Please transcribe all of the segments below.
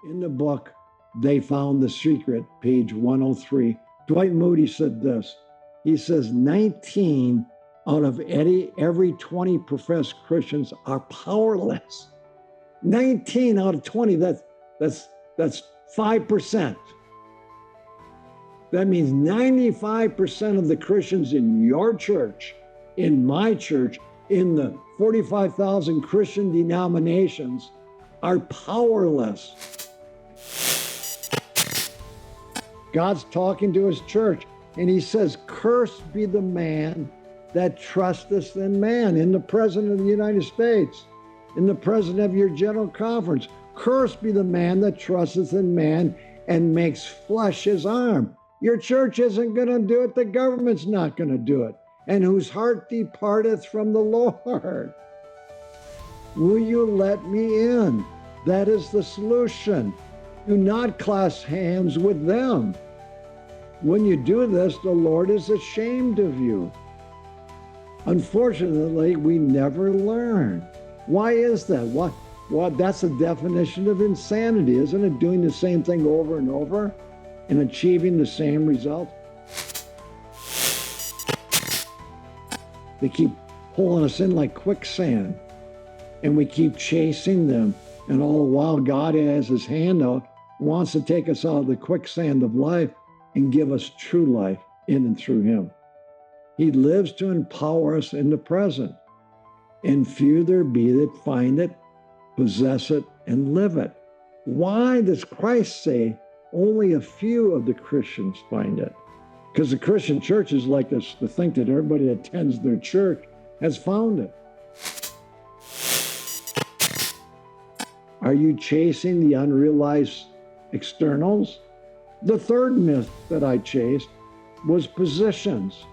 In the book, They Found the Secret, page 103, Dwight Moody said this. He says 19 out of every 20 professed Christians are powerless. 19 out of 20, that's 5%. That means 95% of the Christians in your church, in my church, in the 45,000 Christian denominations are powerless. God's talking to his church, and he says, cursed be the man that trusteth in man, in the President of the United States, in the President of your General Conference. Cursed be the man that trusteth in man and makes flesh his arm. Your church isn't going to do it. The government's not going to do it. And whose heart departeth from the Lord. Will you let me in? That is the solution. Do not clasp hands with them. When you do this, the Lord is ashamed of you. Unfortunately, we never learn. Why is that? Well, that's the definition of insanity, isn't it? Doing the same thing over and over and achieving the same result. They keep pulling us in like quicksand, and we keep chasing them. And all the while, God has his hand out, wants to take us out of the quicksand of life and give us true life in and through him. He lives to empower us in the present. And few there be that find it, possess it, and live it. Why does Christ say only a few of the Christians find it? Because the Christian churches like us to think that everybody that attends their church has found it. Are you chasing the unrealized externals? The third myth that I chased was positions.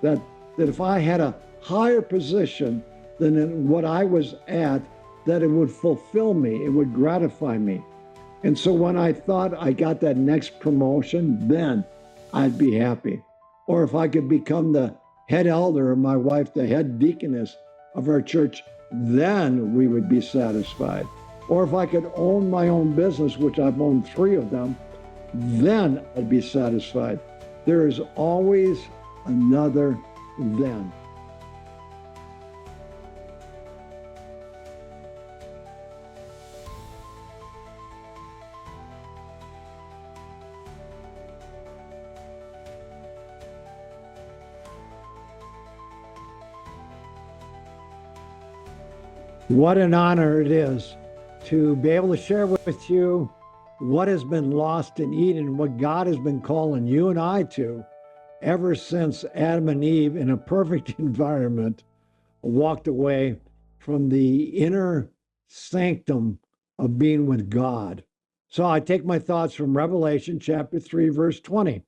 That if I had a higher position than what I was at, that it would fulfill me, it would gratify me. And so when I thought I got that next promotion, then I'd be happy. Or if I could become the head elder, or my wife, the head deaconess of our church, then we would be satisfied. Or if I could own my own business, which I've owned 3 of them, then I'd be satisfied. There is always another then. What an honor it is to be able to share with you what has been lost in Eden, what God has been calling you and I to ever since Adam and Eve, in a perfect environment, walked away from the inner sanctum of being with God. So I take my thoughts from Revelation chapter 3, verse 20.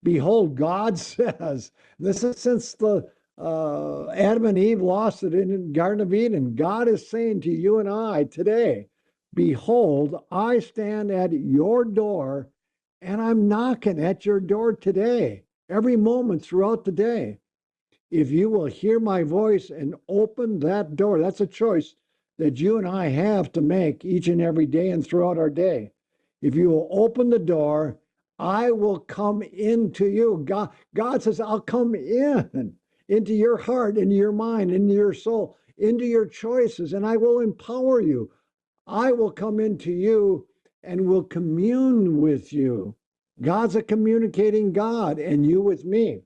Behold, God says, this is since the Adam and Eve lost it in the Garden of Eden. God is saying to you and I today, behold, I stand at your door and I'm knocking at your door today, every moment throughout the day. If you will hear my voice and open that door, that's a choice that you and I have to make each and every day and throughout our day. If you will open the door, I will come into you. God says, I'll come into your heart, into your mind, into your soul, into your choices, and I will empower you. I will come into you and will commune with you. God's a communicating God, and you with me.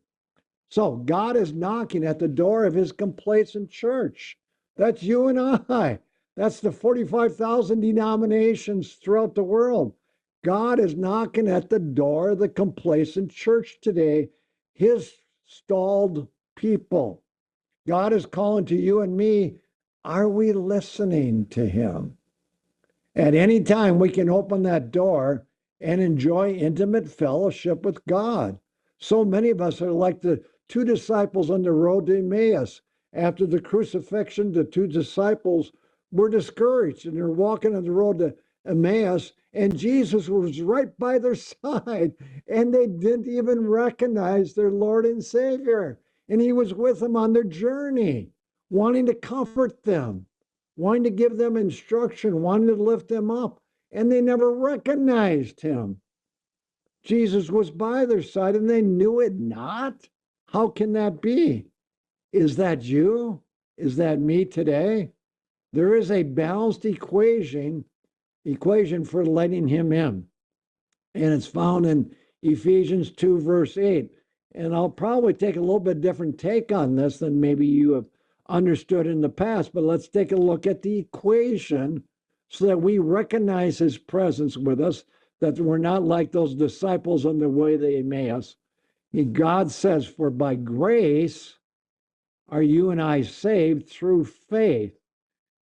So God is knocking at the door of his complacent church. That's you and I. That's the 45,000 denominations throughout the world. God is knocking at the door of the complacent church today, his stalled people. God is calling to you and me. Are we listening to him? At any time, we can open that door and enjoy intimate fellowship with God. So many of us are like the 2 disciples on the road to Emmaus. After the crucifixion, the 2 disciples were discouraged, and they're walking on the road to Emmaus, and Jesus was right by their side, and they didn't even recognize their Lord and Savior. And he was with them on their journey, wanting to comfort them, wanting to give them instruction, wanting to lift them up. and they never recognized him. Jesus was by their side and they knew it not. How can that be? Is that you? Is that me today? There is a balanced equation for letting him in. And it's found in Ephesians 2, verse 8. And I'll probably take a little bit different take on this than maybe you have understood in the past, but let's take a look at the equation so that we recognize his presence with us, that we're not like those disciples on the way to Emmaus. God says, for by grace are you and I saved through faith,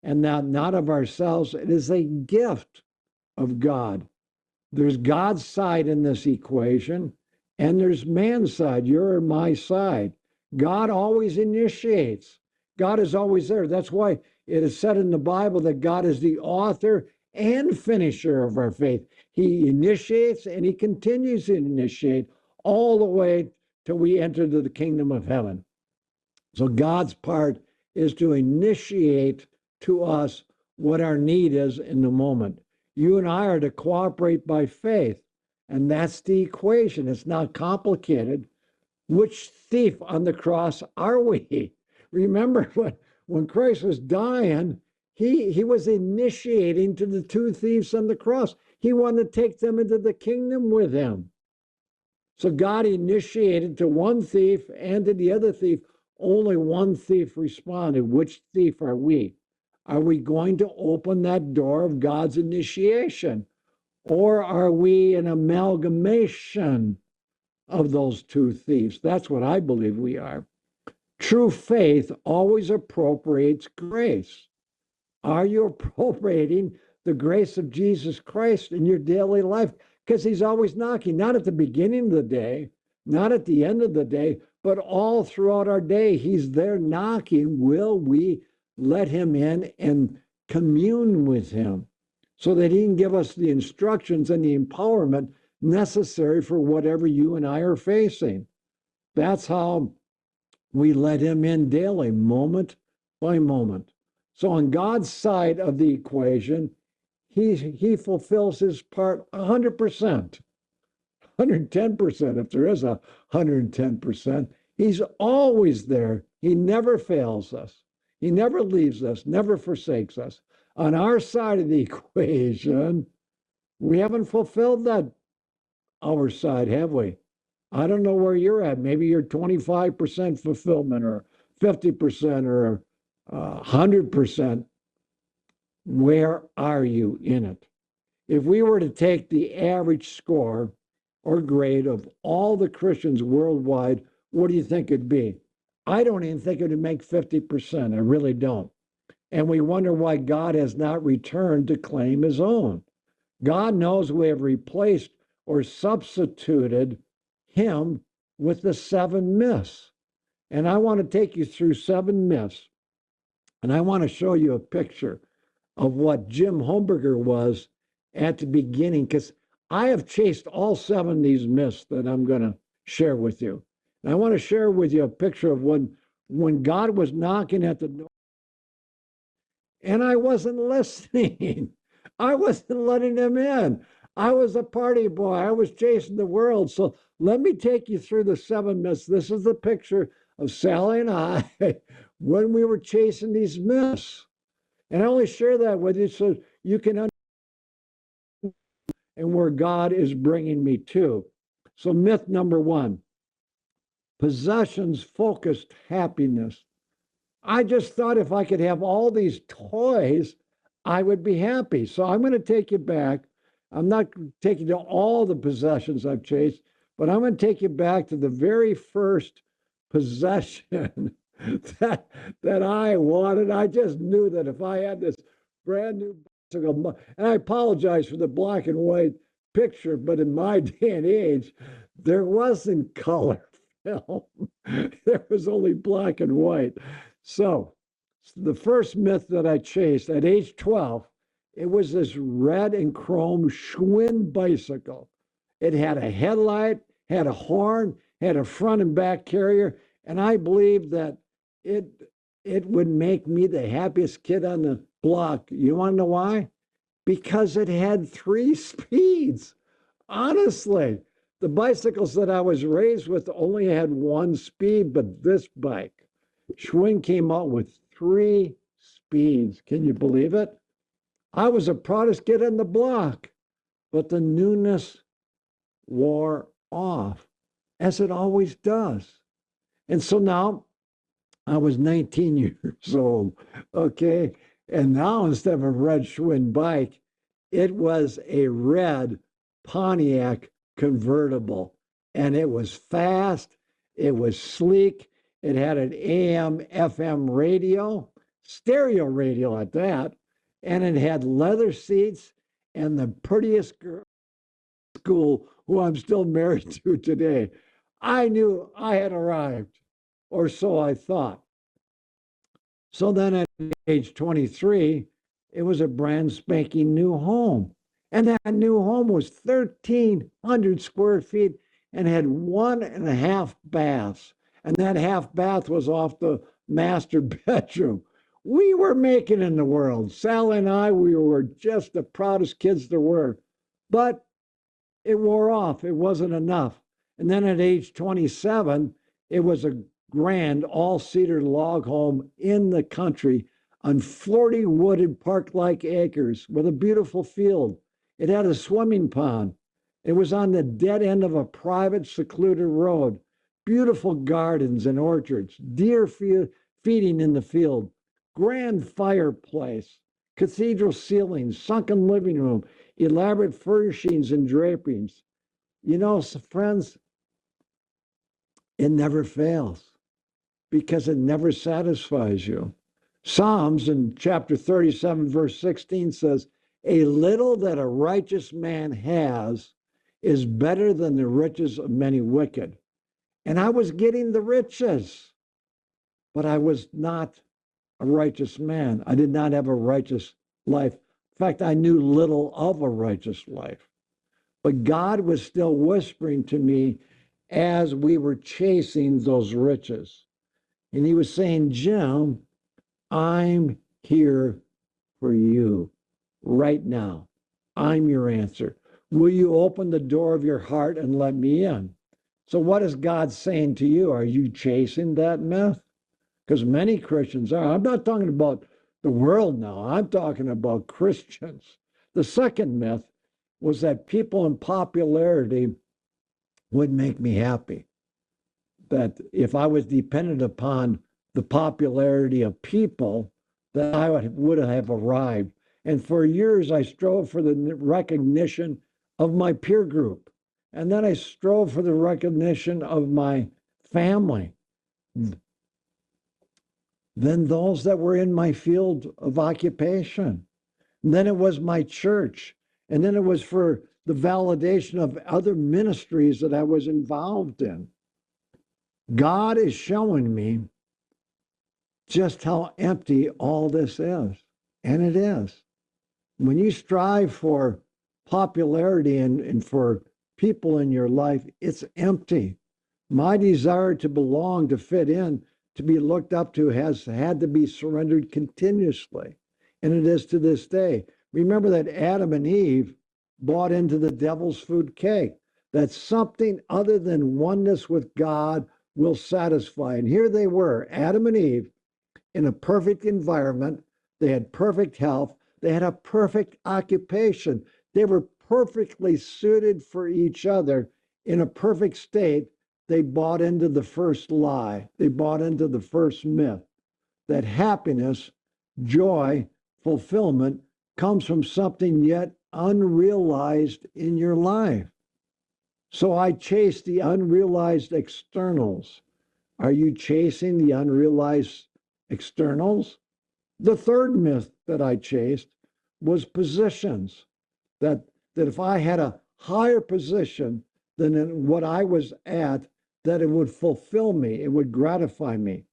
and that not of ourselves, it is a gift of God. There's God's side in this equation, and there's man's side, your and my side. God always initiates. God is always there. That's why it is said in the Bible that God is the author and finisher of our faith. He initiates and he continues to initiate all the way till we enter to the kingdom of heaven. So God's part is to initiate to us what our need is in the moment. You and I are to cooperate by faith, and that's the equation. It's not complicated. Which thief on the cross are we? Remember when Christ was dying, he was initiating to the two thieves on the cross. He wanted to take them into the kingdom with him. So God initiated to one thief and to the other thief. Only one thief responded. Which thief are we? Are we going to open that door of God's initiation? Or are we an amalgamation of those two thieves? That's what I believe we are. True faith always appropriates grace. Are you appropriating the grace of Jesus Christ in your daily life? Because he's always knocking, not at the beginning of the day, not at the end of the day, but all throughout our day. He's there knocking. Will we let him in and commune with him so that he can give us the instructions and the empowerment necessary for whatever you and I are facing? That's how we let him in daily, moment by moment. So on God's side of the equation, he fulfills his part 100%, 110%, if there is 110%. He's always there. He never fails us. He never leaves us, never forsakes us. On our side of the equation, we haven't fulfilled that, our side, have we? I don't know where you're at. Maybe you're 25% fulfillment or 50% or 100%. Where are you in it? If we were to take the average score or grade of all the Christians worldwide, what do you think it'd be? I don't even think it would make 50%. I really don't. And we wonder why God has not returned to claim his own. God knows we have replaced or substituted him with the 7 myths. And I want to take you through 7 myths. And I want to show you a picture of what Jim Homburger was at the beginning, because I have chased all 7 of these myths that I'm going to share with you. And I want to share with you a picture of when God was knocking at the door and I wasn't listening. I wasn't letting him in. I was a party boy. I was chasing the world. So let me take you through the 7 myths. This is the picture of Sally and I when we were chasing these myths. And I only share that with you so you can understand and where God is bringing me to. So myth number 1, possessions focused happiness. I just thought if I could have all these toys, I would be happy. So I'm going to take you back. I'm not taking you to all the possessions I've chased, but I'm going to take you back to the very first possession that I wanted. I just knew that if I had this brand new bicycle, and I apologize for the black and white picture, but in my day and age, there wasn't color film. There was only black and white. So the first myth that I chased at age 12, it was this red and chrome Schwinn bicycle. It had a headlight, had a horn, had a front and back carrier, and I believed that it would make me the happiest kid on the block. You want to know why? because it had 3 speeds. Honestly, the bicycles that I was raised with only had 1 speed, but this bike, Schwinn, came out with 3 speeds. Can you believe it? I was the proudest kid on the block, but the newness wore off, as it always does. And so now I was 19 years old, okay? And now instead of a red Schwinn bike, it was a red Pontiac convertible. And it was fast, it was sleek, it had an AM, FM radio, stereo radio at that, and it had leather seats and the prettiest girl in school who I'm still married to today. I knew I had arrived, or so I thought. So then at age 23, it was a brand spanking new home. And that new home was 1,300 square feet and had 1.5 baths. And that half bath was off the master bedroom. We were making in the world. Sally and I, we were just the proudest kids there were. But it wore off. It wasn't enough. And then at age 27, it was a grand all cedar log home in the country on 40 wooded park like acres with a beautiful field. It had a swimming pond. It was on the dead end of a private, secluded road. Beautiful gardens and orchards, deer feeding in the field, grand fireplace, cathedral ceilings, sunken living room, elaborate furnishings and drapings. You know, friends, it never fails because it never satisfies you. Psalms in chapter 37, verse 16 says, "A little that a righteous man has is better than the riches of many wicked." And I was getting the riches, but I was not a righteous man. I did not have a righteous life. In fact, I knew little of a righteous life. But God was still whispering to me as we were chasing those riches. And he was saying, "Jim, I'm here for you right now. I'm your answer. Will you open the door of your heart and let me in?" So, what is God saying to you? Are you chasing that myth? Because many Christians are. I'm not talking about the world now, I'm talking about Christians. The second myth was that people in popularity would make me happy. That if I was dependent upon the popularity of people, that I would have arrived. And for years, I strove for the recognition of my peer group. And then I strove for the recognition of my family. Then those that were in my field of occupation. And then it was my church. And then it was for the validation of other ministries that I was involved in. God is showing me just how empty all this is. And it is. When you strive for popularity and for people in your life, it's empty. My desire to belong, to fit in, to be looked up to has had to be surrendered continuously. And it is to this day. Remember that Adam and Eve bought into the devil's food cake, that something other than oneness with God will satisfy. And here they were, Adam and Eve, in a perfect environment. They had perfect health. They had a perfect occupation. They were perfectly suited for each other in a perfect state. They bought into the first lie. They bought into the first myth that happiness, joy, fulfillment comes from something yet unrealized in your life. So I chase the unrealized externals. Are you chasing the unrealized externals? The third myth that I chased was positions. That if I had a higher position than in what I was at, that it would fulfill me, it would gratify me.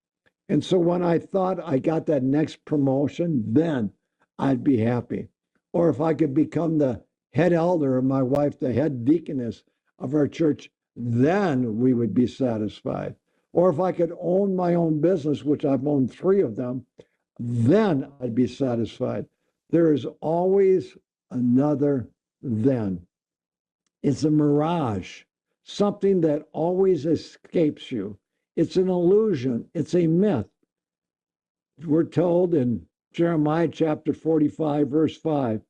And so when I thought I got that next promotion, then I'd be happy. Or if I could become the head elder, or my wife, the head deaconess of our church, then we would be satisfied. Or if I could own my own business, which I've owned 3 of them, then I'd be satisfied. There is always another then. It's a mirage, something that always escapes you. It's an illusion. It's a myth. We're told in Jeremiah chapter 45, verse 5,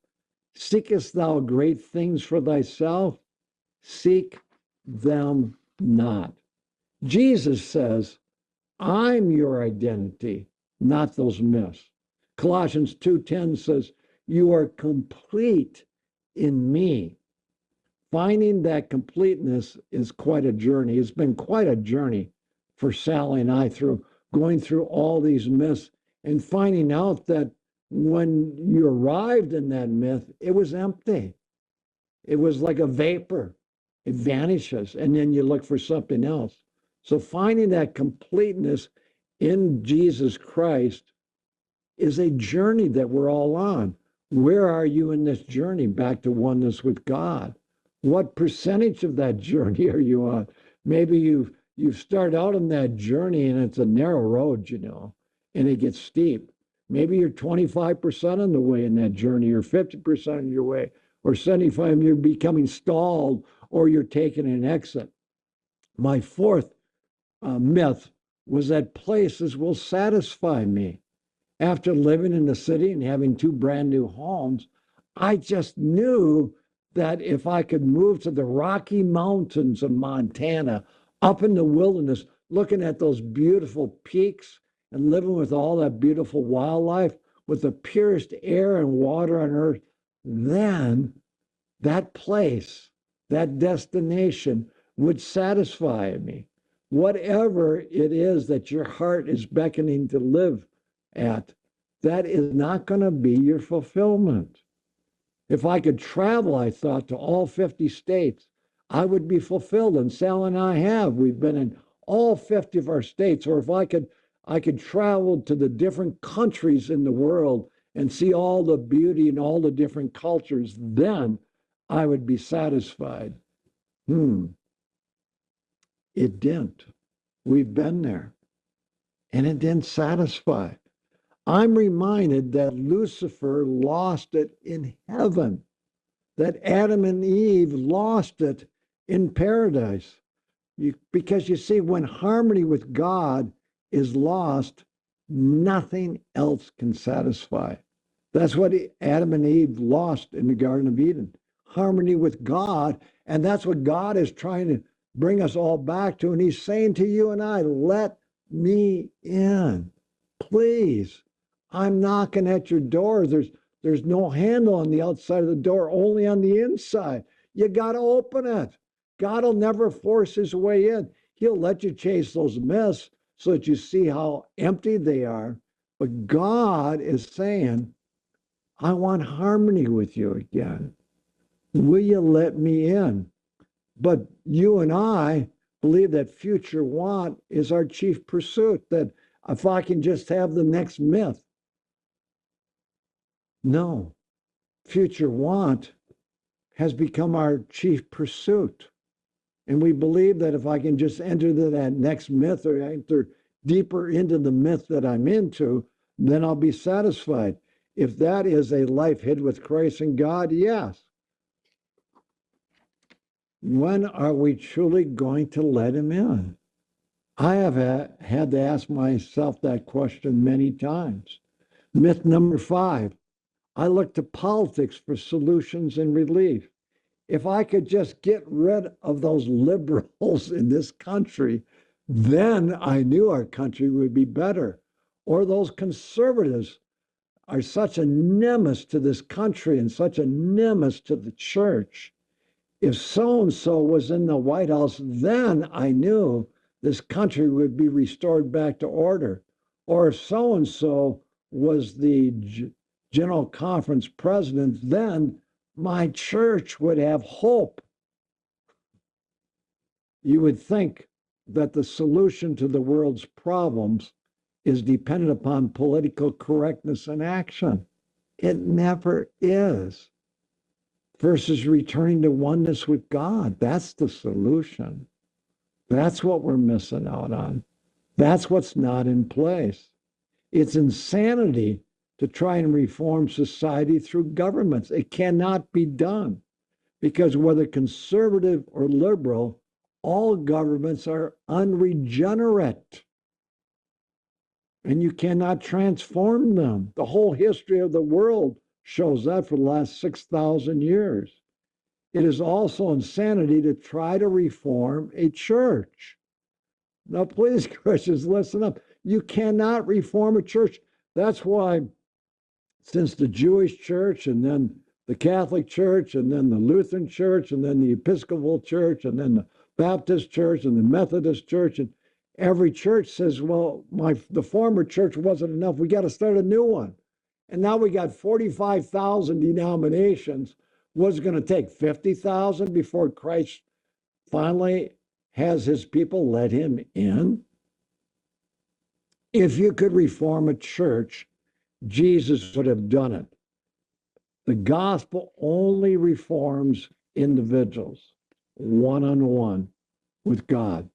seekest thou great things for thyself? Seek them not. Jesus says, I'm your identity, not those myths. Colossians 2:10 says, you are complete in me. Finding that completeness is quite a journey. It's been quite a journey for Sally and I through going through all these myths and finding out that when you arrived in that myth, it was empty. It was like a vapor. It vanishes, and then you look for something else. So finding that completeness in Jesus Christ is a journey that we're all on. Where are you in this journey back to oneness with God? What percentage of that journey are you on? Maybe you start out on that journey and it's a narrow road, and it gets steep. Maybe you're 25% on the way in that journey, or 50% on your way, or 75%, you're becoming stalled, or you're taking an exit. My fourth myth was that places will satisfy me. After living in the city and having two brand new homes, I just knew that if I could move to the Rocky Mountains of Montana, up in the wilderness, looking at those beautiful peaks and living with all that beautiful wildlife, with the purest air and water on earth, then that place, that destination would satisfy me. Whatever it is that your heart is beckoning to live at, that is not going to be your fulfillment. If I could travel, I thought, to all 50 states, I would be fulfilled. And Sal and I have. We've been in all 50 of our states. Or if I could travel to the different countries in the world and see all the beauty and all the different cultures, then I would be satisfied. It didn't. We've been there. And it didn't satisfy. I'm reminded that Lucifer lost it in heaven, that Adam and Eve lost it in paradise. Because you see, when harmony with God is lost, nothing else can satisfy. That's what Adam and Eve lost in the Garden of Eden, harmony with God. And that's what God is trying to bring us all back to. And he's saying to you and I, let me in, please. I'm knocking at your door. There's no handle on the outside of the door, only on the inside. You got to open it. God will never force his way in. He'll let you chase those myths so that you see how empty they are. But God is saying, I want harmony with you again. Will you let me in? But you and I believe that future want is our chief pursuit, that if I can just have the next myth. No, future want has become our chief pursuit. And we believe that if I can just enter that next myth or enter deeper into the myth that I'm into, then I'll be satisfied. If that is a life hid with Christ and God, yes. When are we truly going to let him in? I have had to ask myself that question many times. Myth number 5, I look to politics for solutions and relief. If I could just get rid of those liberals in this country, then I knew our country would be better. Or those conservatives are such a nemesis to this country and such a nemesis to the church. If so-and-so was in the White House, then I knew this country would be restored back to order. Or if so-and-so was the General Conference president, then my church would have hope. You would think that the solution to the world's problems is dependent upon political correctness and action. It never is. Versus returning to oneness with God. That's the solution. That's what we're missing out on. That's what's not in place. It's insanity to try and reform society through governments. It cannot be done because whether conservative or liberal, all governments are unregenerate and you cannot transform them. The whole history of the world shows that for the last 6,000 years. It is also insanity to try to reform a church. Now, please, Christians, listen up. You cannot reform a church. That's why, since the Jewish church and then the Catholic Church and then the Lutheran Church and then the Episcopal Church and then the Baptist Church and the Methodist Church, and every church says, well, the former church wasn't enough. We got to start a new one. And now we got 45,000 denominations. Was it going to take 50,000 before Christ finally has his people let him in? If you could reform a church, Jesus would have done it. The gospel only reforms individuals, one-on-one with God.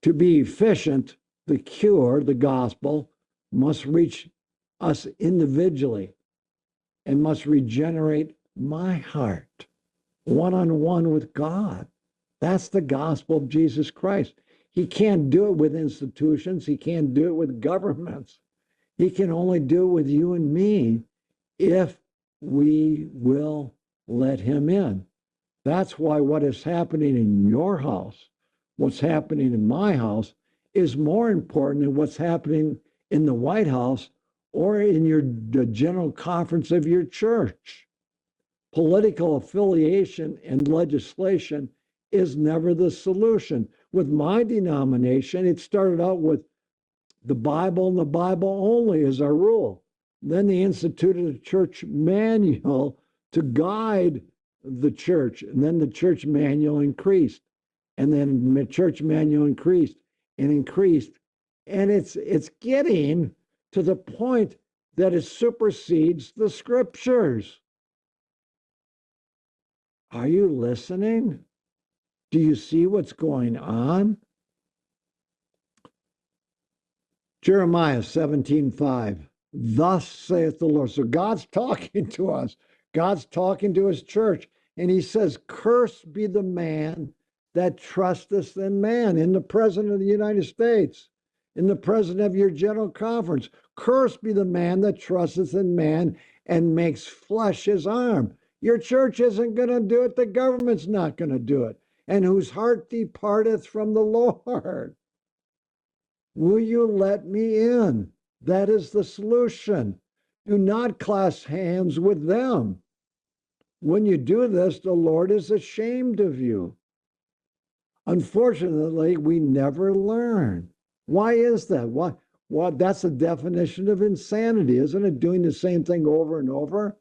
To be efficient, the cure, the gospel, must reach us individually and must regenerate my heart, one-on-one with God. That's the gospel of Jesus Christ. He can't do it with institutions. He can't do it with governments. He can only do it with you and me if we will let him in. That's why what is happening in your house, what's happening in my house, is more important than what's happening in the White House or in the general conference of your church. Political affiliation and legislation is never the solution. With my denomination, it started out with the Bible and the Bible only as our rule. Then they instituted a church manual to guide the church. And then the church manual increased. And then the church manual increased and increased. And it's getting to the point that it supersedes the scriptures. Are you listening? Do you see what's going on? Jeremiah 17:5. Thus saith the Lord. So God's talking to us. God's talking to his church. And he says, cursed be the man that trusteth in man, in the President of the United States, in the President of your General Conference. Cursed be the man that trusteth in man and makes flesh his arm. Your church isn't going to do it. The government's not going to do it. And whose heart departeth from the Lord. Will you let me in? That is the solution. Do not clasp hands with them. When you do this, the Lord is ashamed of you. Unfortunately, we never learn. Why is that? Why? Well, that's the definition of insanity, isn't it? Doing the same thing over and over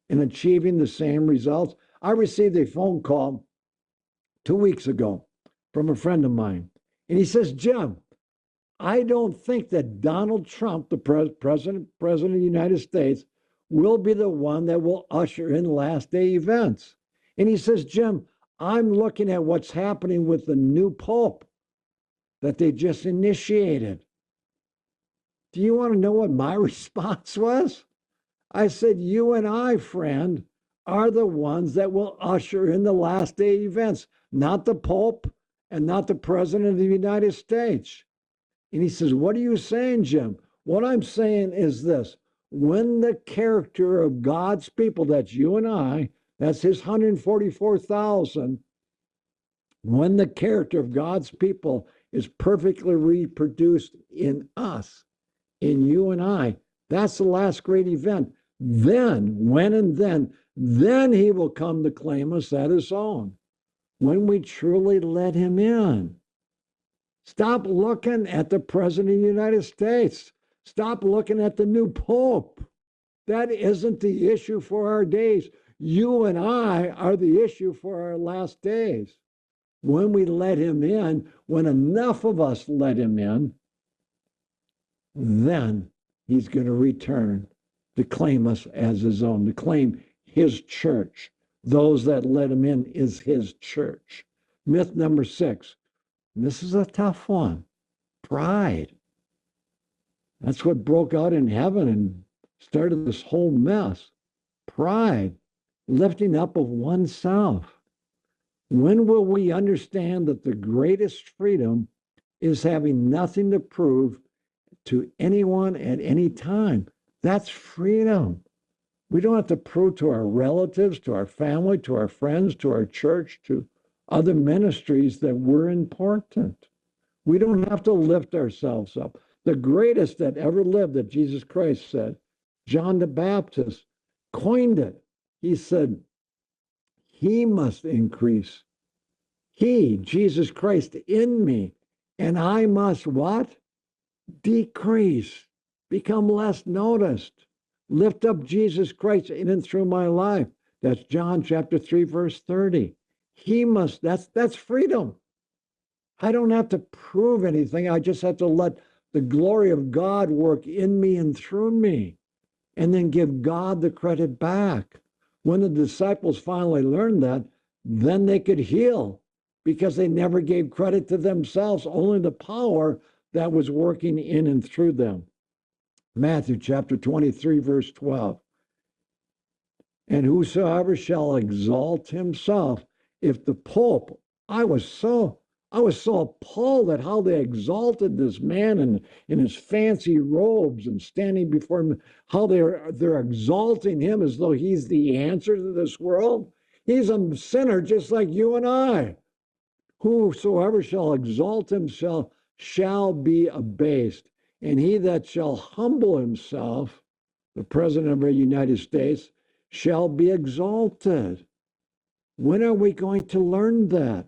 and achieving the same results. I received a phone call 2 weeks ago from a friend of mine, and he says, Jim, I don't think that Donald Trump, the president of the United States, will be the one that will usher in last day events. And he says, Jim, I'm looking at what's happening with the new pope that they just initiated. Do you want to know what my response was? I said, you and I, friend, are the ones that will usher in the last day events, not the pope and not the president of the United States. And he says, what are you saying, Jim? What I'm saying is this. When the character of God's people, that's you and I, that's his 144,000, when the character of God's people is perfectly reproduced in us, in you and I, that's the last great event. Then, when and then he will come to claim us at his own, when we truly let him in. Stop looking at the President of the United States. Stop looking at the new Pope. That isn't the issue for our days. You and I are the issue for our last days. When we let him in, when enough of us let him in, then he's going to return to claim us as his own, to claim his church. Those that let him in is his church. Myth number 6. This is a tough one. Pride. That's what broke out in heaven and started this whole mess. Pride, lifting up of oneself. When will we understand that the greatest freedom is having nothing to prove to anyone at any time? That's freedom. We don't have to prove to our relatives, to our family, to our friends, to our church, to other ministries that we're important. We don't have to lift ourselves up. The greatest that ever lived, that Jesus Christ said, John the Baptist coined it. He said, he must increase. He, Jesus Christ, in me, and I must what? Decrease, become less noticed, lift up Jesus Christ in and through my life. That's John chapter 3, verse 30. He must, that's freedom. I don't have to prove anything. I just have to let the glory of God work in me and through me, and then give God the credit back. When the disciples finally learned that, then they could heal, because they never gave credit to themselves, only the power that was working in and through them. Matthew chapter 23, verse 12. And whosoever shall exalt himself, if the Pope, I was so appalled at how they exalted this man in his fancy robes and standing before him, how they're exalting him as though he's the answer to this world. He's a sinner just like you and I. Whosoever shall exalt himself shall be abased, and he that shall humble himself, the President of the United States, shall be exalted. When are we going to learn that?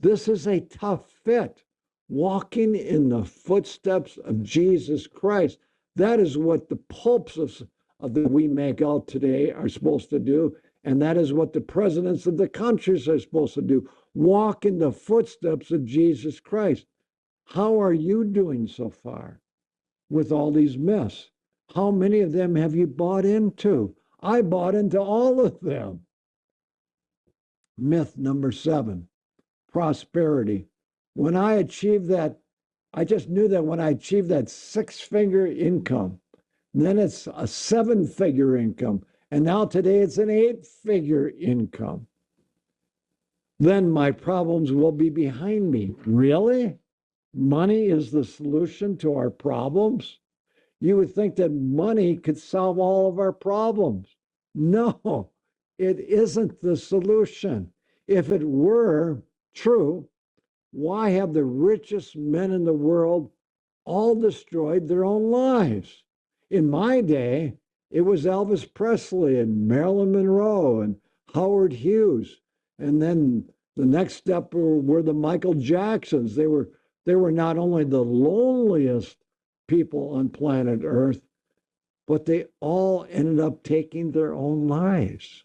This is a tough fit. Walking in the footsteps of Jesus Christ. That is what the popes that we make out today are supposed to do. And that is what the presidents of the countries are supposed to do. Walk in the footsteps of Jesus Christ. How are you doing so far with all these myths? How many of them have you bought into? I bought into all of them. Myth number 7, prosperity. When I achieved that, I just knew that when I achieved that 6-figure income, then it's a 7-figure income, and now today it's an 8-figure income, then my problems will be behind me. Really? Money is the solution to our problems? You would think that money could solve all of our problems. No, it isn't the solution. If it were true, why have the richest men in the world all destroyed their own lives? In my day, it was Elvis Presley and Marilyn Monroe and Howard Hughes. And then the next step were the Michael Jacksons. They were not only the loneliest people on planet Earth, but they all ended up taking their own lives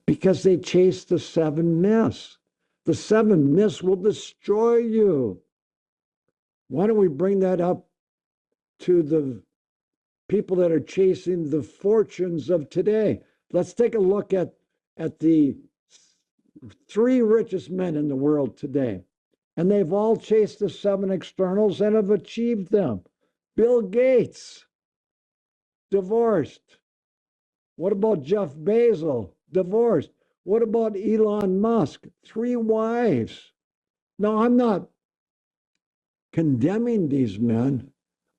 because they chased the 7 myths. The 7 myths will destroy you. Why don't we bring that up to the people that are chasing the fortunes of today? Let's take a look at the 3 richest men in the world today. And they've all chased the 7 externals and have achieved them. Bill Gates, divorced. What about Jeff Bezos? Divorced. What about Elon Musk? 3 wives. Now, I'm not condemning these men.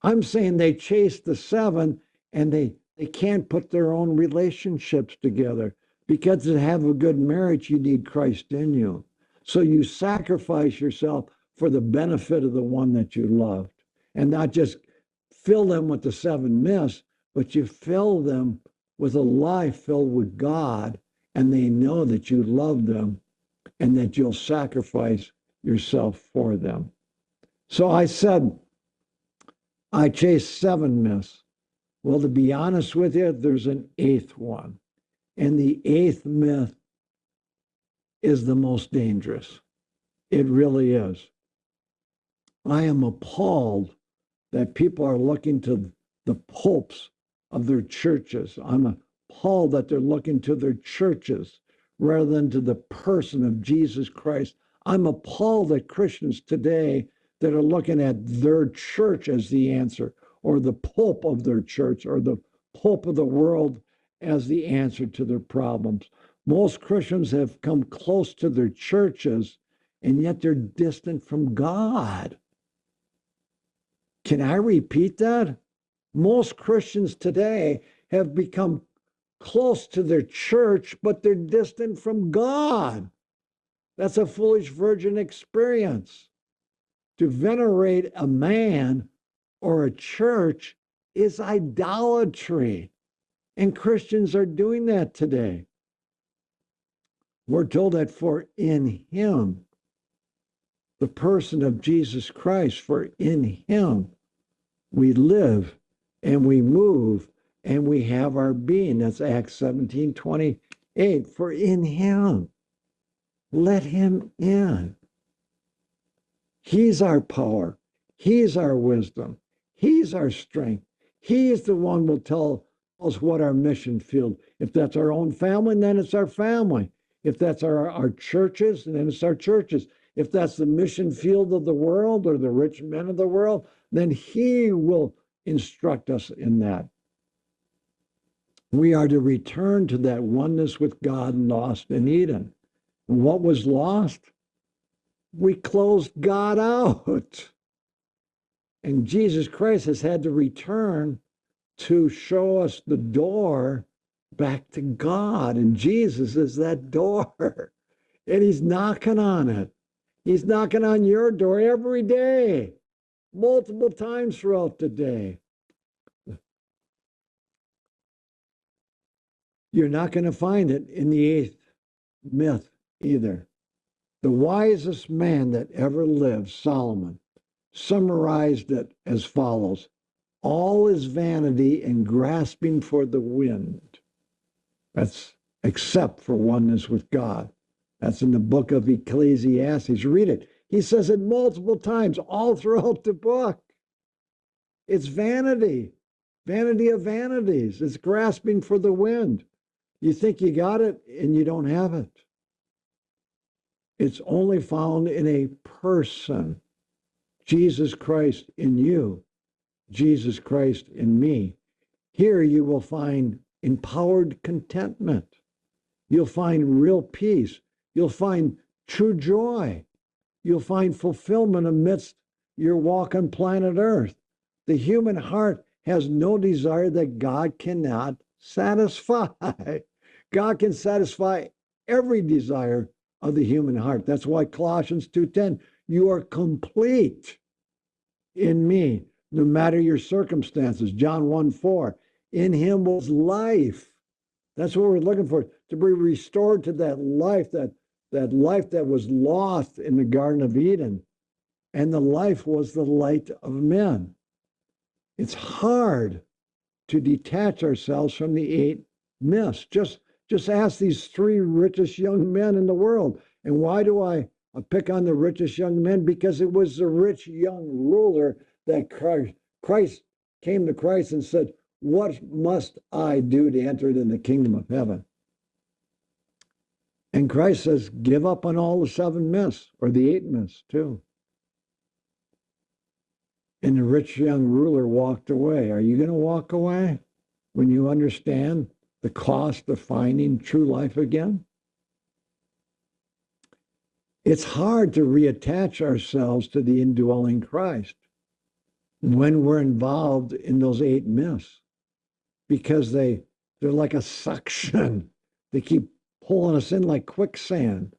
I'm saying they chased the 7 and they can't put their own relationships together, because to have a good marriage, you need Christ in you. So you sacrifice yourself for the benefit of the one that you loved, and not just fill them with the 7 myths, but you fill them with a life filled with God, and they know that you love them and that you'll sacrifice yourself for them. So I said, I chased 7 myths. Well, to be honest with you, there's an 8th one. And the 8th myth is the most dangerous. It really is. I am appalled that people are looking to the popes of their churches. I'm appalled that they're looking to their churches rather than to the person of Jesus Christ. I'm appalled at Christians today that are looking at their church as the answer, or the pope of their church or the pope of the world as the answer to their problems. Most Christians have come close to their churches, and yet they're distant from God. Can I repeat that? Most Christians today have become close to their church, but they're distant from God. That's a foolish virgin experience. To venerate a man or a church is idolatry. And Christians are doing that today. We're told that for in him, the person of Jesus Christ, for in him we live and we move and we have our being. That's Acts 17:28. For in him, let him in. He's our power. He's our wisdom. He's our strength. He is the one who will tell us what our mission field. If that's our own family, then it's our family. If that's our churches, then it's our churches. If that's the mission field of the world or the rich men of the world, then he will instruct us in that. We are to return to that oneness with God lost in Eden. And what was lost? We closed God out. And Jesus Christ has had to return to show us the door back to God. And Jesus is that door. And he's knocking on it. He's knocking on your door every day, multiple times throughout the day. You're not going to find it in the eighth myth either. The wisest man that ever lived, Solomon, summarized it as follows: all is vanity and grasping for the wind. That's except for oneness with God. That's in the book of Ecclesiastes. Read it. He says it multiple times all throughout the book. It's vanity, vanity of vanities. It's grasping for the wind. You think you got it and you don't have it. It's only found in a person, Jesus Christ in you, Jesus Christ in me. Here you will find empowered contentment. You'll find real peace. You'll find true joy. You'll find fulfillment amidst your walk on planet Earth. The human heart has no desire that God cannot satisfy. God can satisfy every desire of the human heart. That's why Colossians 2:10, you are complete in me, no matter your circumstances. John 1:4, in him was life. That's what we're looking for, to be restored to that life that was lost in the Garden of Eden. And the life was the light of men. It's hard to detach ourselves from the eight myths. Just ask these three richest young men in the world. And why do I pick on the richest young men? Because it was the rich young ruler that Christ came to Christ and said, what must I do to enter into the kingdom of heaven? And Christ says, give up on all the seven myths, or the eight myths too. And the rich young ruler walked away. Are you going to walk away when you understand the cost of finding true life again? It's hard to reattach ourselves to the indwelling Christ when we're involved in those eight myths, because they're like a suction. They keep pulling us in like quicksand,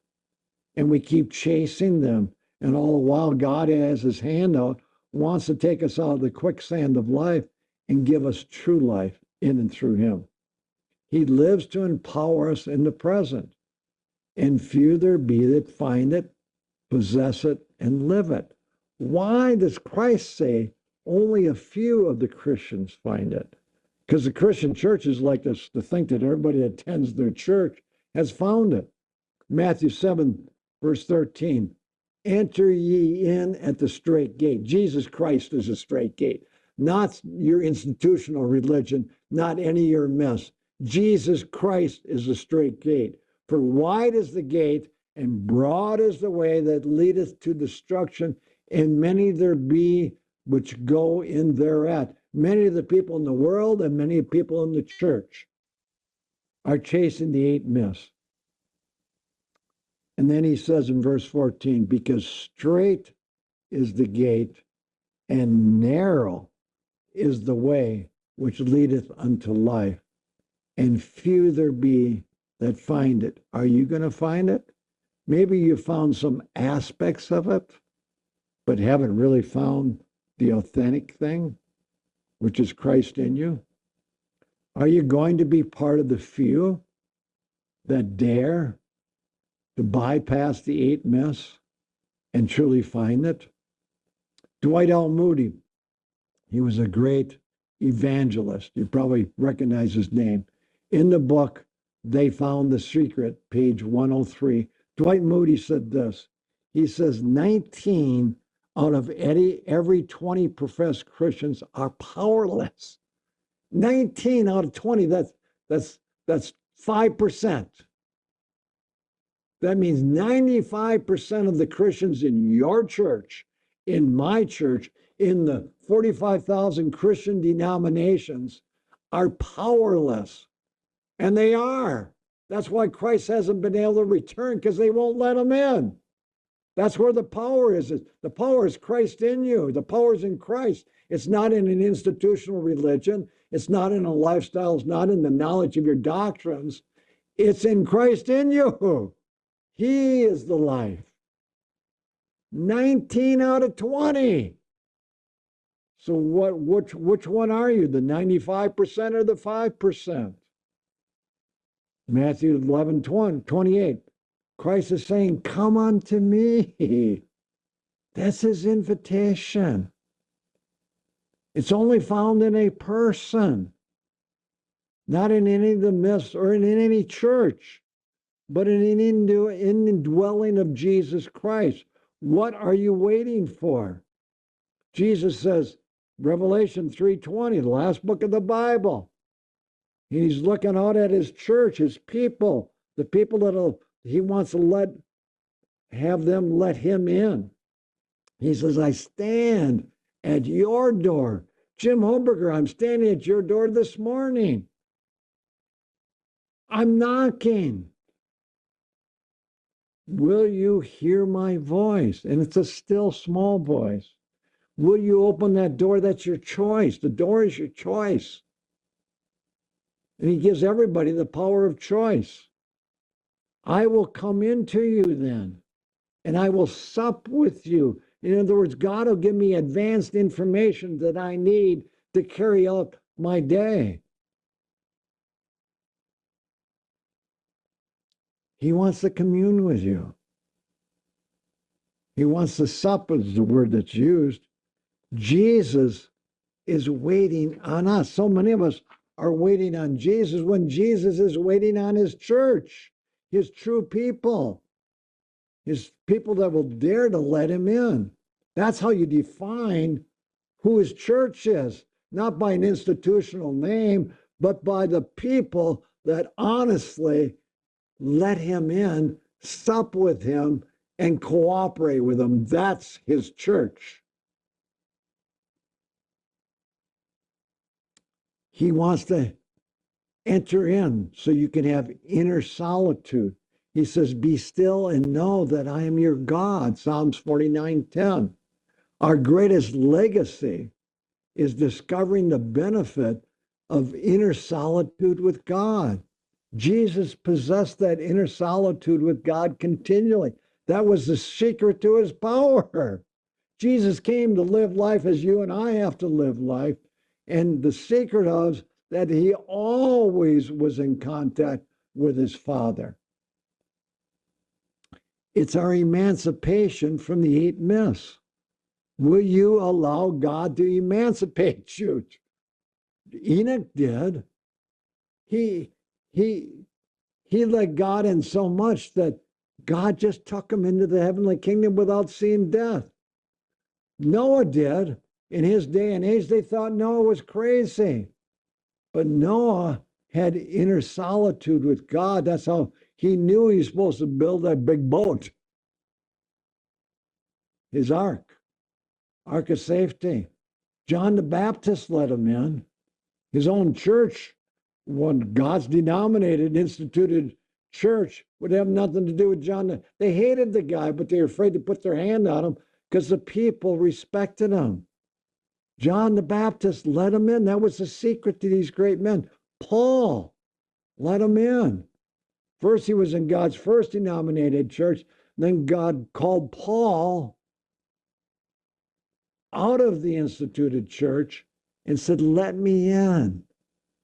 and we keep chasing them. And all the while, God has his hand out, wants to take us out of the quicksand of life and give us true life in and through him. He lives to empower us in the present. And few there be that find it, possess it, and live it. Why does Christ say only a few of the Christians find it? Because the Christian churches like us to think that everybody that attends their church has found it. Matthew 7, verse 13. Enter ye in at the straight gate. Jesus Christ is a straight gate, not your institutional religion, not any of your mess. Jesus Christ is a straight gate. For wide is the gate, and broad is the way that leadeth to destruction, and many there be which go in thereat. Many of the people in the world and many people in the church are chasing the 8 miss. And then he says in verse 14, because straight is the gate and narrow is the way which leadeth unto life, and few there be that find it. Are you going to find it? Maybe you found some aspects of it, but haven't really found the authentic thing, which is Christ in you. Are you going to be part of the few that dare to bypass the 8 miss and truly find it? Dwight L. Moody, he was a great evangelist. You probably recognize his name. In the book, They Found the Secret, page 103, Dwight Moody said this. He says, 19 out of every 20 professed Christians are powerless. 19 out of 20, that's 5%. That means 95% of the Christians in your church, in my church, in the 45,000 Christian denominations are powerless. And they are. That's why Christ hasn't been able to return, because they won't let him in. That's where the power is. The power is Christ in you. The power is in Christ. It's not in an institutional religion. It's not in a lifestyle. It's not in the knowledge of your doctrines. It's in Christ in you. He is the life. 19 out of 20. So which one are you? The 95% or the 5%? Matthew 11:28. Christ is saying, come unto me. That's his invitation. It's only found in a person, not in any of the myths or in any church, but in an indwelling of Jesus Christ. What are you waiting for? Jesus says, Revelation 3:20, the last book of the Bible. He's looking out at his church, his people, the people that he wants to have them let him in. He says, I stand at your door. Jim Hoberger, I'm standing at your door this morning. I'm knocking. Will you hear my voice? And it's a still small voice. Will you open that door? That's your choice. The door is your choice. And he gives everybody the power of choice. I will come into you then, and I will sup with you. In other words, God will give me advanced information that I need to carry out my day. He wants to commune with you. He wants to sup, is the word that's used. Jesus is waiting on us. So many of us are waiting on Jesus when Jesus is waiting on his church, his true people, his people that will dare to let him in. That's how you define who his church is, not by an institutional name, but by the people that honestly let him in, sup with him, and cooperate with him. That's his church. He wants to enter in so you can have inner solitude. He says, be still and know that I am your God, Psalms 49:10. Our greatest legacy is discovering the benefit of inner solitude with God. Jesus possessed that inner solitude with God continually. That was the secret to his power. Jesus came to live life as you and I have to live life. And the secret of that he always was in contact with his Father. It's our emancipation from the 8 myths. Will you allow God to emancipate you? Enoch did. He let God in so much that God just took him into the heavenly kingdom without seeing death. Noah did. In his day and age, they thought Noah was crazy. But Noah had inner solitude with God. That's how he knew he was supposed to build that big boat. His ark of safety. John the Baptist let him in. His own church, when God's denominated, instituted church, would have nothing to do with John. They hated the guy, but they were afraid to put their hand on him because the people respected him. John the Baptist let him in. That was the secret to these great men. Paul let him in. First, he was in God's first denominated church. Then God called Paul out of the instituted church and said, let me in.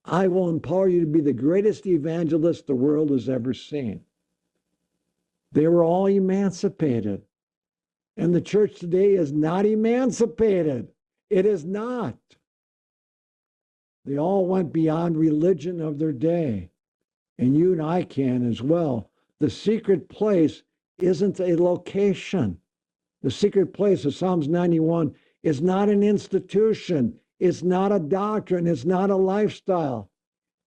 I will empower you to be the greatest evangelist the world has ever seen. They were all emancipated. And the church today is not emancipated. It is not. They all went beyond religion of their day. And you and I can as well. The secret place isn't a location. The secret place of Psalms 91 is not an institution. It's not a doctrine. It's not a lifestyle.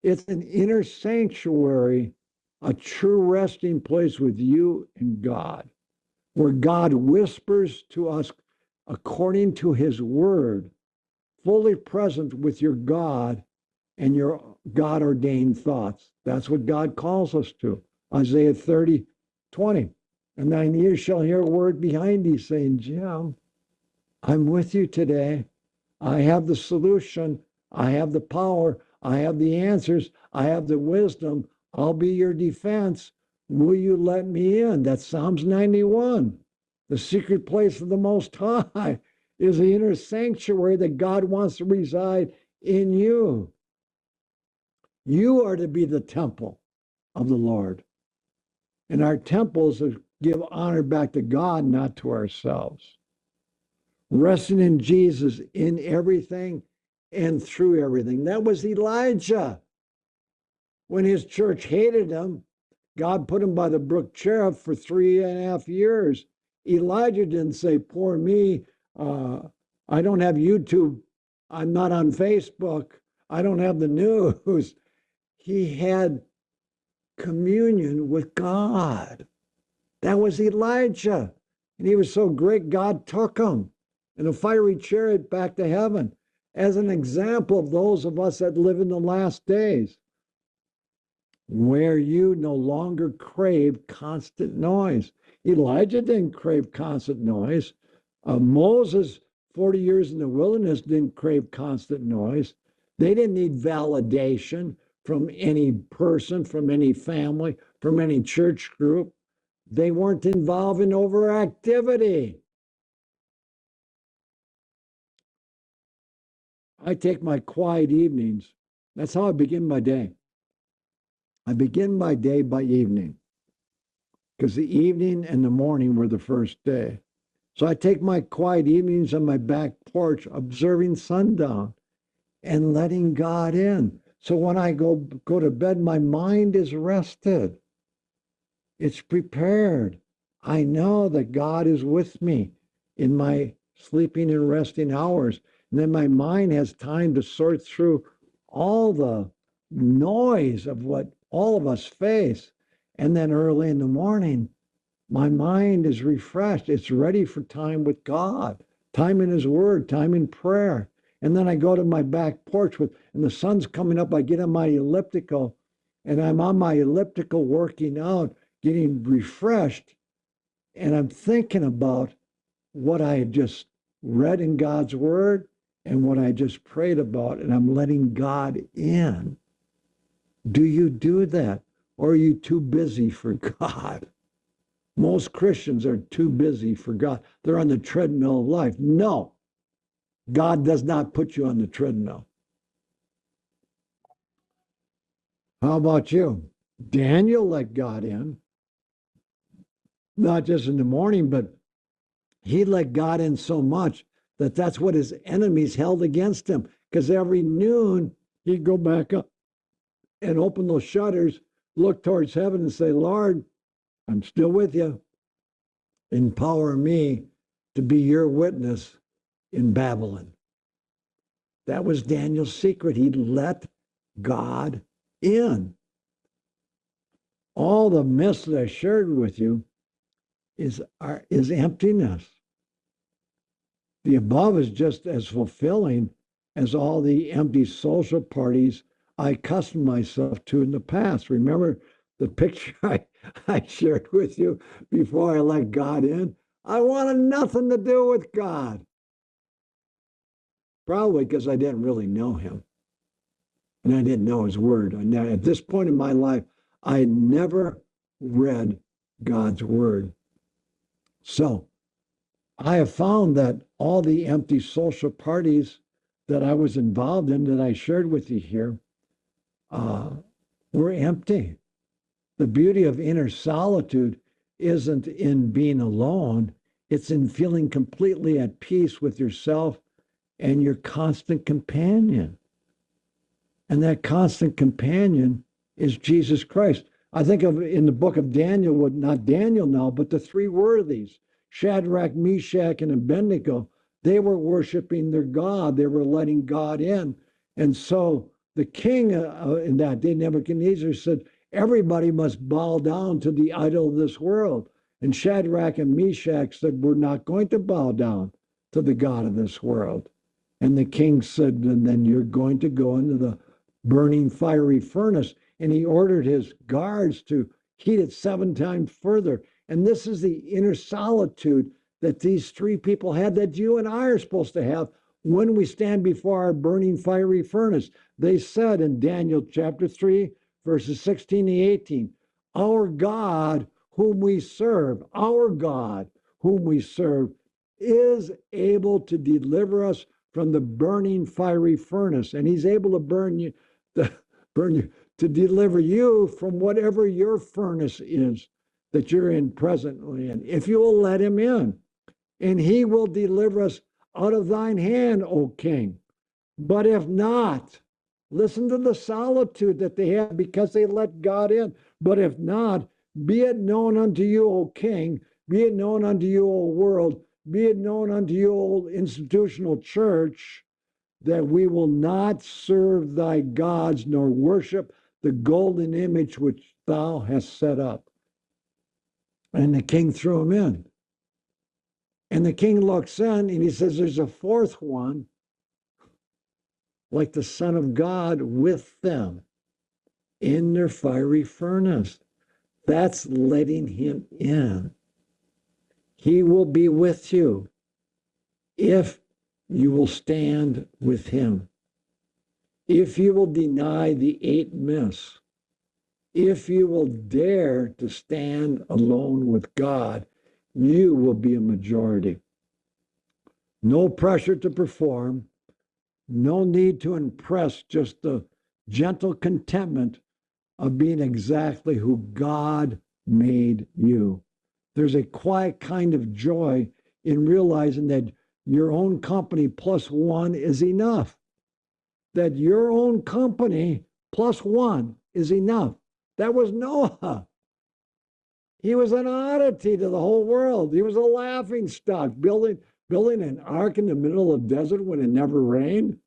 It's an inner sanctuary, a true resting place with you and God, where God whispers to us according to his word, fully present with your God and your God-ordained thoughts. That's what God calls us to. Isaiah 30:20. And thine ears shall hear a word behind thee saying, Jim, I'm with you today. I have the solution. I have the power. I have the answers. I have the wisdom. I'll be your defense. Will you let me in? That's Psalms 91. The secret place of the Most High is the inner sanctuary that God wants to reside in you. You are to be the temple of the Lord. And our temples are to give honor back to God, not to ourselves. Resting in Jesus in everything and through everything. That was Elijah. When his church hated him, God put him by the brook Cherith for 3.5 years. Elijah didn't say, poor me, I don't have YouTube. I'm not on Facebook. I don't have the news. He had communion with God. That was Elijah. And he was so great, God took him in a fiery chariot back to heaven as an example of those of us that live in the last days, where you no longer crave constant noise. Elijah didn't crave constant noise. Moses, 40 years in the wilderness, didn't crave constant noise. They didn't need validation from any person, from any family, from any church group. They weren't involved in overactivity. I take my quiet evenings. That's how I begin my day. I begin my day by evening, because the evening and the morning were the first day. So I take my quiet evenings on my back porch, observing sundown and letting God in. So when I go to bed, my mind is rested. It's prepared. I know that God is with me in my sleeping and resting hours. And then my mind has time to sort through all the noise of what all of us face. And then early in the morning, my mind is refreshed. It's ready for time with God, time in his word, time in prayer. And then I go to my back porch and the sun's coming up. I get on my elliptical, and I'm on my elliptical working out, getting refreshed. And I'm thinking about what I had just read in God's word and what I just prayed about, and I'm letting God in. Do you do that? Or are you too busy for God? Most Christians are too busy for God. They're on the treadmill of life. No, God does not put you on the treadmill. How about you? Daniel let God in, not just in the morning, but he let God in so much that that's what his enemies held against him. Because every noon, he'd go back up and open those shutters, look towards heaven and say, Lord, I'm still with you. Empower me to be your witness in Babylon. That was Daniel's secret. He let God in. All the myths that I shared with you is emptiness. The above is just as fulfilling as all the empty social parties I accustomed myself to in the past. Remember the picture I shared with you before I let God in? I wanted nothing to do with God. Probably because I didn't really know him and I didn't know his word. At this point in my life, I never read God's word. So I have found that all the empty social parties that I was involved in that I shared with you here uh, were empty. The beauty of inner solitude isn't in being alone, it's in feeling completely at peace with yourself and your constant companion. And that constant companion is Jesus Christ. I think of in the book of Daniel, not Daniel now, but the three worthies, Shadrach, Meshach, and Abednego. They were worshiping their God. They were letting God in. And so the king in that day, Nebuchadnezzar, said, everybody must bow down to the idol of this world. And Shadrach and Meshach said, we're not going to bow down to the God of this world. And the king said, and then you're going to go into the burning fiery furnace. And he ordered his guards to heat it 7 times further. And this is the inner solitude that these three people had that you and I are supposed to have when we stand before our burning fiery furnace. They said in Daniel chapter 3, verses 16 and 18, our God whom we serve, our God whom we serve is able to deliver us from the burning fiery furnace. And he's able to burn you, to deliver you from whatever your furnace is that you're in presently in, if you will let him in. And he will deliver us out of thine hand, O king. But if not, listen to the solitude that they have because they let God in. But if not, be it known unto you, O king, be it known unto you, O world, be it known unto you, O institutional church, that we will not serve thy gods nor worship the golden image which thou hast set up. And the king threw him in. And the king looks in and he says, there's a fourth one, like the Son of God, with them in their fiery furnace. That's letting him in. He will be with you if you will stand with him. If you will deny the 8 myths, if you will dare to stand alone with God, you will be a majority. No pressure to perform, no need to impress, just the gentle contentment of being exactly who God made you. There's a quiet kind of joy in realizing that your own company plus one is enough. That your own company plus one is enough. That was Noah. He was an oddity to the whole world. He was a laughing stock, building an ark in the middle of the desert when it never rained.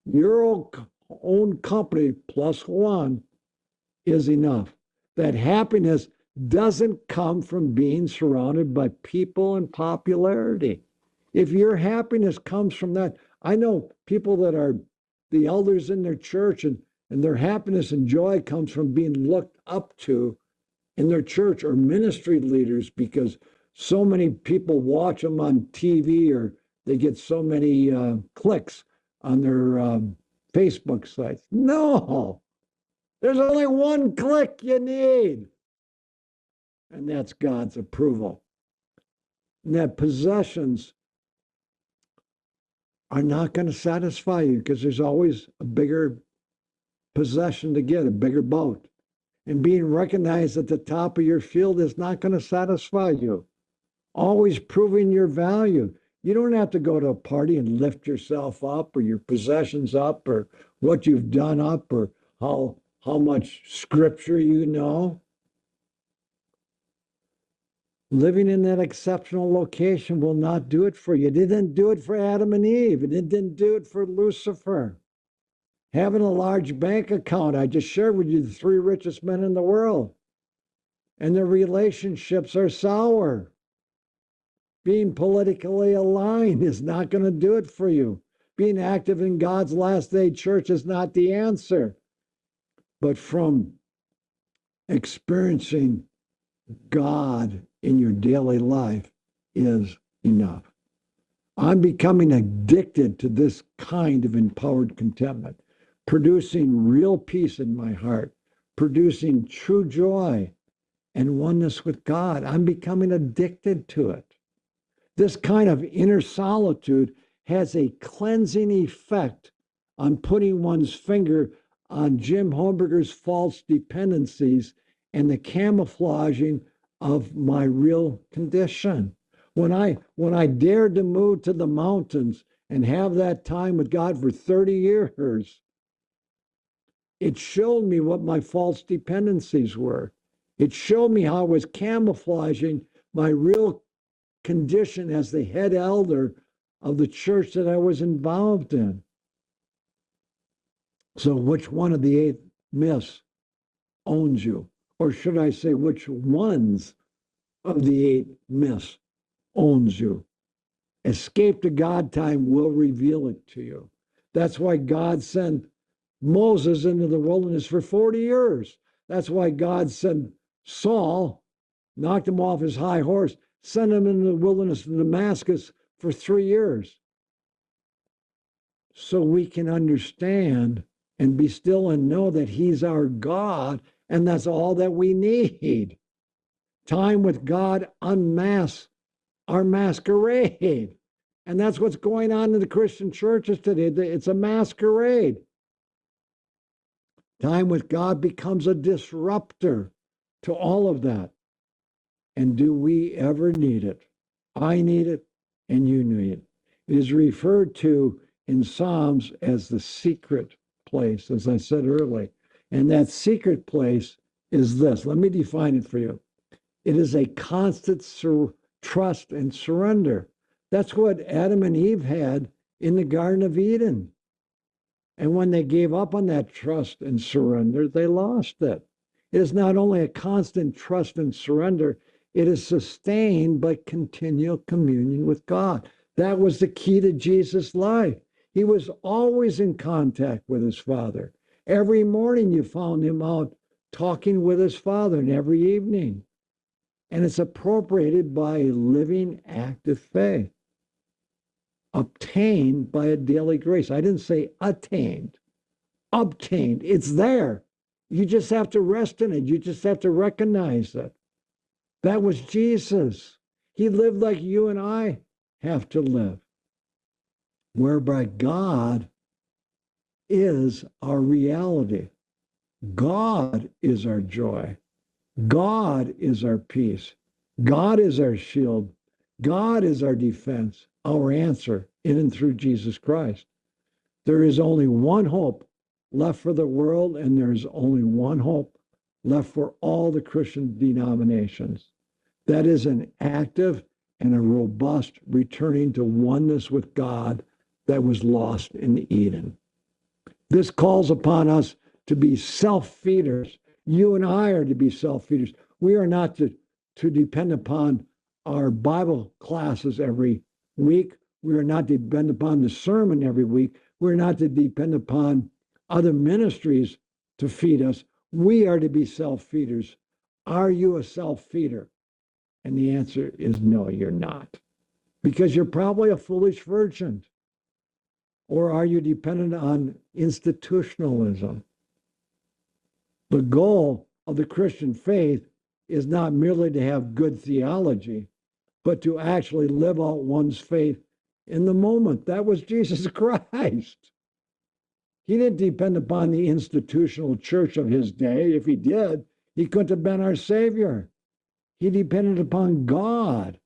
Your own company plus one is enough. That happiness doesn't come from being surrounded by people and popularity. If your happiness comes from that, I know people that are the elders in their church, and their happiness and joy comes from being looked up to in their church, or ministry leaders, because so many people watch them on TV, or they get so many clicks on their Facebook sites. No, there's only one click you need, and that's God's approval. And that possessions are not going to satisfy you because there's always a bigger possession to get, a bigger boat. And being recognized at the top of your field is not going to satisfy you. Always proving your value. You don't have to go to a party and lift yourself up, or your possessions up, or what you've done up, or how much scripture you know. Living in that exceptional location will not do it for you. It didn't do it for Adam and Eve. It didn't do it for Lucifer. Having a large bank account, I just shared with you the 3 richest men in the world, and their relationships are sour. Being politically aligned is not going to do it for you. Being active in God's last day church is not the answer. But from experiencing God in your daily life is enough. I'm becoming addicted to this kind of empowered contentment, producing real peace in my heart, producing true joy and oneness with God. I'm becoming addicted to it. This kind of inner solitude has a cleansing effect on putting one's finger on Jim Holmberger's false dependencies and the camouflaging of my real condition. When I dared to move to the mountains and have that time with God for 30 years, it showed me what my false dependencies were. It showed me how I was camouflaging my real condition as the head elder of the church that I was involved in. So, which one of the 8 myths owns you? Or should I say, which ones of the 8 myths owns you? Escape to God time will reveal it to you. That's why God sent Moses into the wilderness for 40 years. That's why God sent Saul, knocked him off his high horse, sent him into the wilderness of Damascus for 3 years. So we can understand and be still and know that he's our God, and that's all that we need. Time with God unmasks our masquerade. And that's what's going on in the Christian churches today. It's a masquerade. Time with God becomes a disruptor to all of that. And do we ever need it? I need it, and you need it. It is referred to in Psalms as the secret place, as I said earlier. And that secret place is this. Let me define it for you. It is a constant trust and surrender. That's what Adam and Eve had in the Garden of Eden. And when they gave up on that trust and surrender, they lost it. It is not only a constant trust and surrender, it is sustained by continual communion with God. That was the key to Jesus' life. He was always in contact with his Father. Every morning you found him out talking with his Father, and every evening. And it's appropriated by a living act of faith, obtained by a daily grace. I didn't say attained, obtained. It's there. You just have to rest in it. You just have to recognize it. That was Jesus. He lived like you and I have to live, whereby God is our reality. God is our joy. God is our peace. God is our shield. God is our defense, our answer in and through Jesus Christ. There is only one hope left for the world, and there's only one hope left for all the Christian denominations. That is an active and a robust returning to oneness with God that was lost in Eden. This calls upon us to be self-feeders. You and I are to be self-feeders. We are not to depend upon our Bible classes every week. We are not to depend upon the sermon every week. We're not to depend upon other ministries to feed us. We are to be self-feeders. Are you a self-feeder? And the answer is no, you're not. Because you're probably a foolish virgin. Or are you dependent on institutionalism? The goal of the Christian faith is not merely to have good theology, but to actually live out one's faith in the moment. That was Jesus Christ. He didn't depend upon the institutional church of his day. If he did, he couldn't have been our Savior. He depended upon God.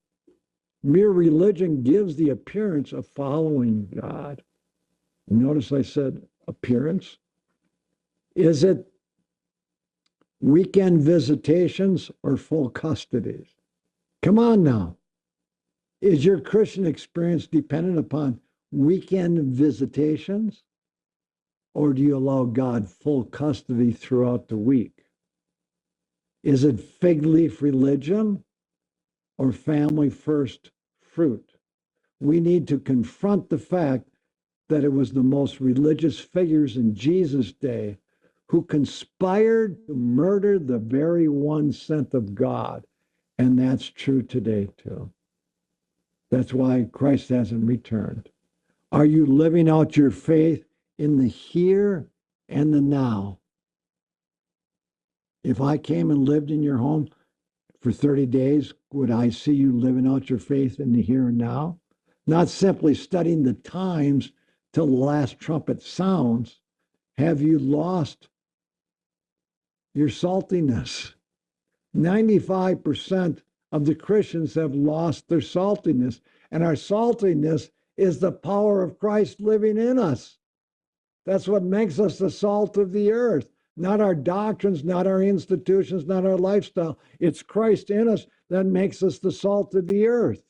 Mere religion gives the appearance of following God. Notice I said appearance. Is it weekend visitations or full custodies? Come on now. Is your Christian experience dependent upon weekend visitations? Or do you allow God full custody throughout the week? Is it fig leaf religion or family first fruit. We need to confront the fact that it was the most religious figures in Jesus' day who conspired to murder the very one sent of God. And that's true today, too. That's why Christ hasn't returned. Are you living out your faith in the here and the now? If I came and lived in your home for 30 days, would I see you living out your faith in the here and now? Not simply studying the times till the last trumpet sounds. Have you lost your saltiness? 95% of the Christians have lost their saltiness, and our saltiness is the power of Christ living in us. That's what makes us the salt of the earth. Not our doctrines, not our institutions, not our lifestyle. It's Christ in us that makes us the salt of the earth.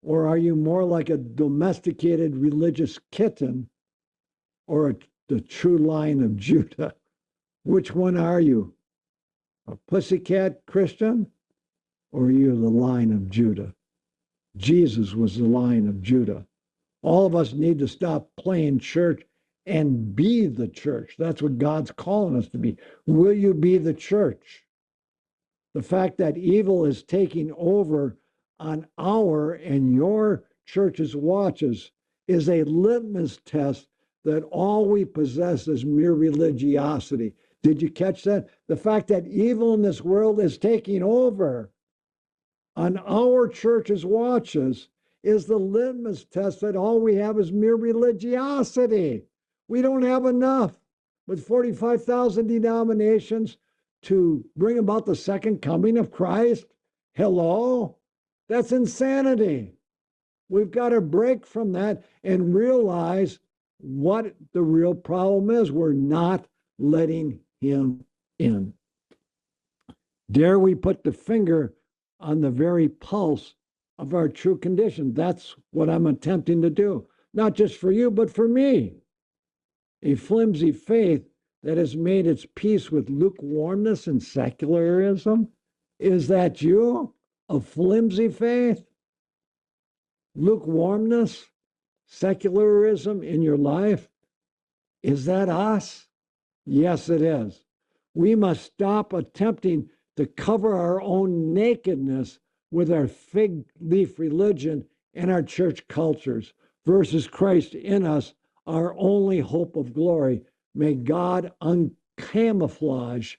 Or are you more like a domesticated religious kitten or the true line of Judah? Which one are you? A pussycat Christian, or are you the line of Judah? Jesus was the line of Judah. All of us need to stop playing church and be the church. That's what God's calling us to be. Will you be the church? The fact that evil is taking over on our and your church's watches is a litmus test that all we possess is mere religiosity. Did you catch that? The fact that evil in this world is taking over on our church's watches is the litmus test that all we have is mere religiosity. We don't have enough with 45,000 denominations to bring about the second coming of Christ. Hello? That's insanity. We've got to break from that and realize what the real problem is. We're not letting him in. Dare we put the finger on the very pulse of our true condition? That's what I'm attempting to do, not just for you, but for me. A flimsy faith that has made its peace with lukewarmness and secularism. Is that you? A flimsy faith? Lukewarmness? Secularism in your life? Is that us? Yes, it is. We must stop attempting to cover our own nakedness with our fig leaf religion and our church cultures versus Christ in us, our only hope of glory. May God uncamouflage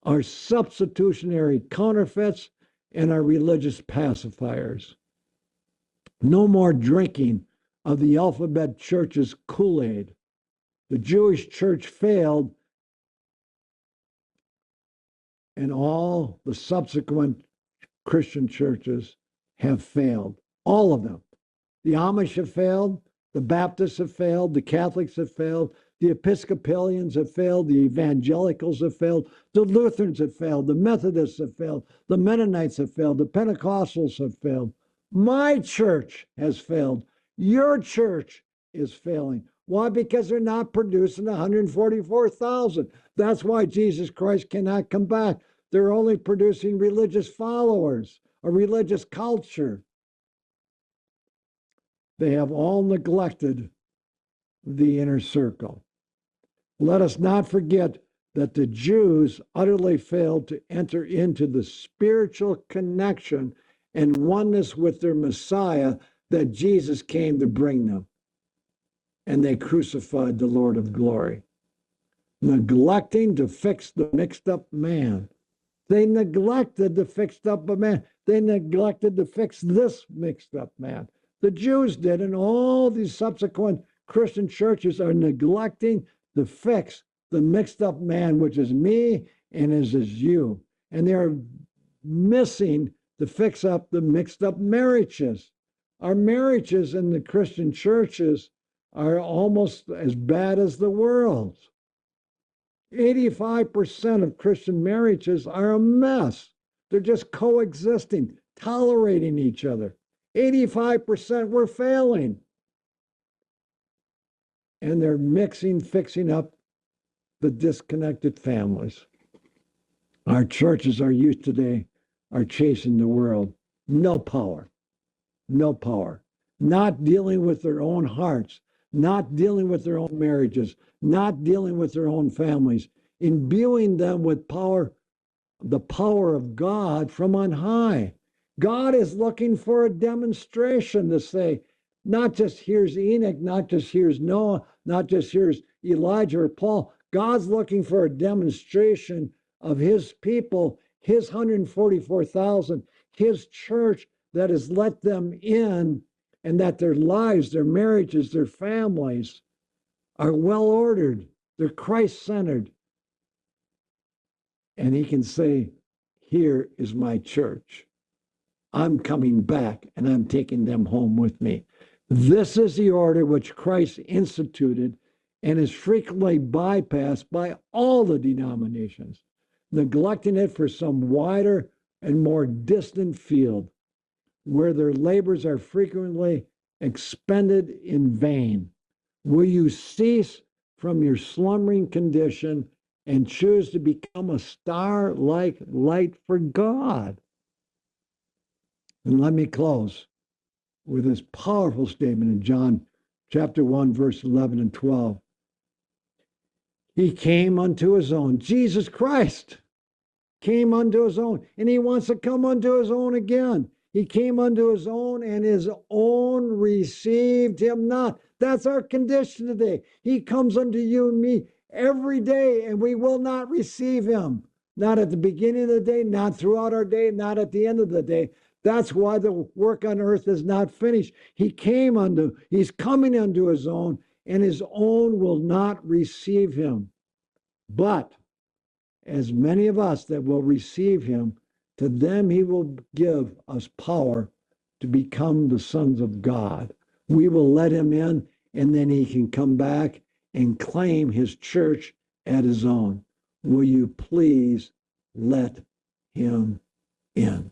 our substitutionary counterfeits and our religious pacifiers. No more drinking of the alphabet church's Kool-Aid. The Jewish church failed, and all the subsequent Christian churches have failed. All of them. The Amish have failed. The Baptists have failed. The Catholics have failed. The Episcopalians have failed. The Evangelicals have failed. The Lutherans have failed. The Methodists have failed. The Mennonites have failed. The Pentecostals have failed. My church has failed. Your church is failing. Why? Because they're not producing 144,000. That's why Jesus Christ cannot come back. They're only producing religious followers, a religious culture. They have all neglected the inner circle. Let us not forget that the Jews utterly failed to enter into the spiritual connection and oneness with their Messiah that Jesus came to bring them. And they crucified the Lord of glory, neglecting to fix the mixed up man. They neglected to fix up a man. They neglected to fix this mixed up man. The Jews did, and all these subsequent Christian churches are neglecting to fix the mixed up man, which is me and is you. And they're missing to fix up the mixed up marriages. Our marriages in the Christian churches are almost as bad as the world's. 85% of Christian marriages are a mess. They're just coexisting, tolerating each other. 85% were failing. And they're fixing up the disconnected families. Our churches, our youth today are chasing the world. No power. no power. Not dealing with their own hearts, not dealing with their own marriages, not dealing with their own families, imbuing them with power, the power of God from on high. God is looking for a demonstration to say, not just here's Enoch, not just here's Noah, not just here's Elijah or Paul. God's looking for a demonstration of his people, his 144,000, his church that has let them in, and that their lives, their marriages, their families are well ordered. They're Christ centered. And he can say, here is my church. I'm coming back and I'm taking them home with me. This is the order which Christ instituted and is frequently bypassed by all the denominations, neglecting it for some wider and more distant field where their labors are frequently expended in vain. Will you cease from your slumbering condition and choose to become a star-like light for God? And let me close with this powerful statement in John chapter 1, verse 11 and 12. He came unto his own. Jesus Christ came unto his own, and he wants to come unto his own again. He came unto his own, and his own received him not. That's our condition today. He comes unto you and me every day, and we will not receive him. Not at the beginning of the day, not throughout our day, not at the end of the day. That's why the work on earth is not finished. He's coming unto his own, and his own will not receive him. But as many of us that will receive him, to them he will give us power to become the sons of God. We will let him in, and then he can come back and claim his church at his own. Will you please let him in?